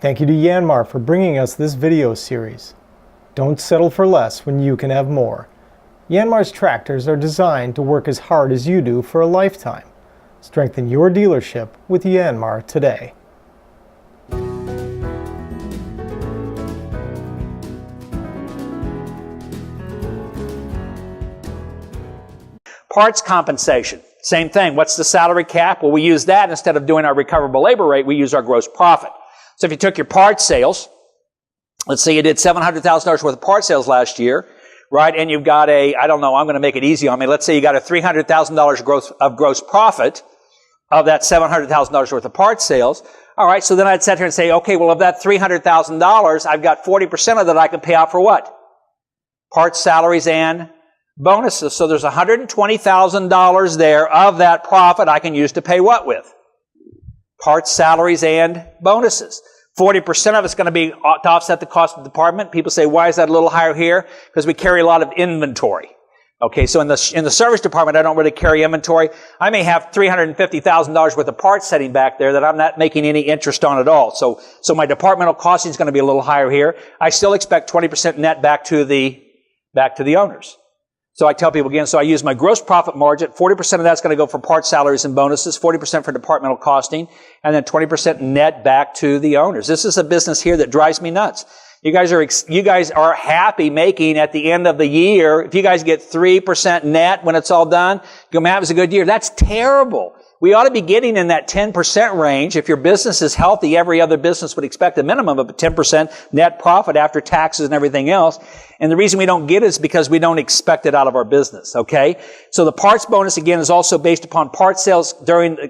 Thank you to Yanmar for bringing us this video series. Don't settle for less when you can have more. Yanmar's tractors are designed to work as hard as you do for a lifetime. Strengthen your dealership with Yanmar today. Parts compensation. Same thing. What's the salary cap? Well, we use that instead of doing our recoverable labor rate, we use our gross profit. So if you took your parts sales, let's say you did $700,000 worth of parts sales last year, right? And you've got I'm going to make it easy on me. Let's say you got a $300,000 of gross profit of that $700,000 worth of parts sales. All right. So then I'd sit here and say, okay, well, of that $300,000, I've got 40% of that I can pay out for what? Parts, salaries, and bonuses. So there's $120,000 there of that profit I can use to pay what with? Parts, salaries, and bonuses. 40% of it's going to be to offset the cost of the department. People say, why is that a little higher here? Because we carry a lot of inventory. Okay, so in the service department, I don't really carry inventory. I may have $350,000 worth of parts sitting back there that I'm not making any interest on at all. So my departmental costing is going to be a little higher here. I still expect 20% net back to the owners. So I tell people again, so I use my gross profit margin. 40% of that's going to go for parts, salaries, and bonuses, 40% for departmental costing, and then 20% net back to the owners. This is a business here that drives me nuts. You guys are happy making at the end of the year. If you guys get 3% net when it's all done, you go, man, it was a good year. That's terrible. We ought to be getting in that 10% range. If your business is healthy, every other business would expect a minimum of a 10% net profit after taxes and everything else. And the reason we don't get it is because we don't expect it out of our business, okay? So the parts bonus, again, is also based upon parts sales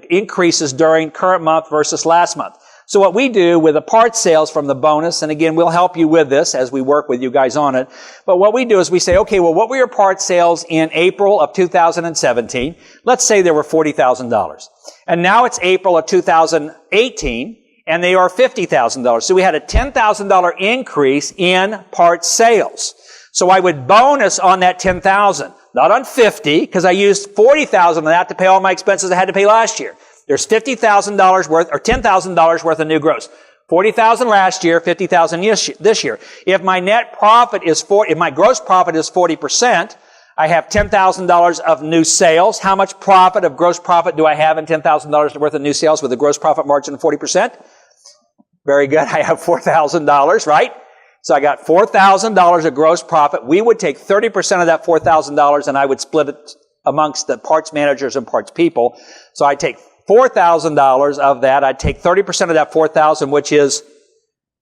increases during current month versus last month. So what we do with the parts sales from the bonus, and again, we'll help you with this as we work with you guys on it, but what we do is we say, okay, well, what were your parts sales in April of 2017? Let's say they were $40,000. And now it's April of 2018, and they are $50,000. So we had a $10,000 increase in parts sales. So I would bonus on that $10,000, not on $50,000, because I used $40,000 of that to pay all my expenses I had to pay last year. There's $50,000 worth, or $10,000 worth of new gross. $40,000 last year, $50,000 this year. If my net profit is if my gross profit is 40%, I have $10,000 of new sales. How much profit of gross profit do I have in $10,000 worth of new sales with a gross profit margin of 40%? Very good. I have $4,000, right? So I got $4,000 of gross profit. We would take 30% of that $4,000 and I would split it amongst the parts managers and parts people. So I take $4,000 of that. I'd take 30% of that $4,000, which is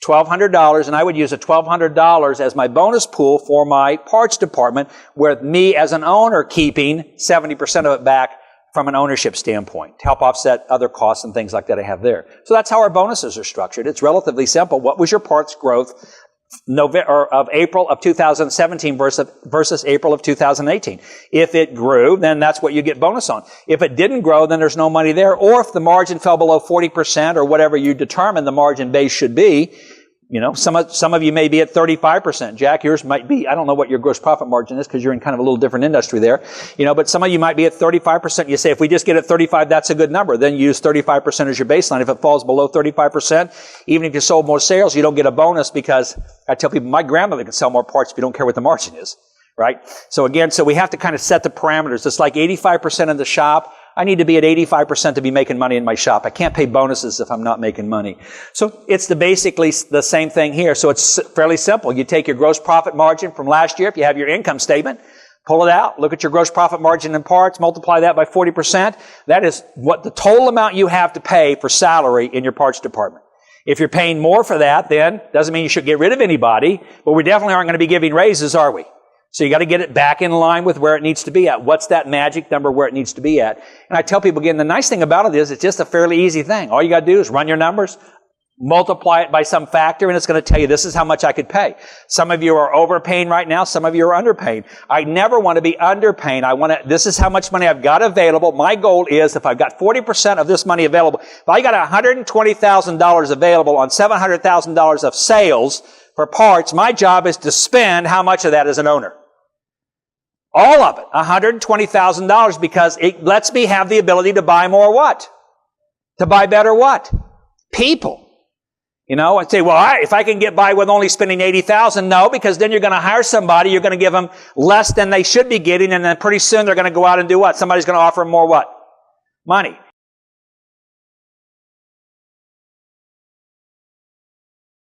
$1,200, and I would use a $1,200 as my bonus pool for my parts department, with me as an owner keeping 70% of it back from an ownership standpoint to help offset other costs and things like that I have there. So that's how our bonuses are structured. It's relatively simple. What was your parts growth of April of 2017 versus April of 2018. If it grew, then that's what you get bonus on. If it didn't grow, then there's no money there. Or if the margin fell below 40% or whatever you determine the margin base should be, some of you may be at 35%. Jack, yours might be, I don't know what your gross profit margin is because you're in kind of a little different industry there. But some of you might be at 35%. You say, if we just get at 35, that's a good number. Then you use 35% as your baseline. If it falls below 35%, even if you sold more sales, you don't get a bonus, because I tell people, my grandmother can sell more parts if you don't care what the margin is, right? So again, we have to kind of set the parameters. It's like 85% in the shop. I need to be at 85% to be making money in my shop. I can't pay bonuses if I'm not making money. So it's basically the same thing here. So it's fairly simple. You take your gross profit margin from last year. If you have your income statement, pull it out, look at your gross profit margin in parts, multiply that by 40%. That is what the total amount you have to pay for salary in your parts department. If you're paying more for that, then doesn't mean you should get rid of anybody, but we definitely aren't going to be giving raises, are we? So you got to get it back in line with where it needs to be at. What's that magic number where it needs to be at? And I tell people again, the nice thing about it is it's just a fairly easy thing. All you got to do is run your numbers, multiply it by some factor, and it's going to tell you this is how much I could pay. Some of you are overpaying right now. Some of you are underpaying. I never want to be underpaying. This is how much money I've got available. My goal is, if I've got 40% of this money available, if I got $120,000 available on $700,000 of sales for parts, my job is to spend how much of that as an owner? All of it, $120,000, because it lets me have the ability to buy more what? To buy better what? People. You know, I'd say, well, all right, if I can get by with only spending $80,000, no, because then you're going to hire somebody, you're going to give them less than they should be getting, and then pretty soon they're going to go out and do what? Somebody's going to offer them more what? Money.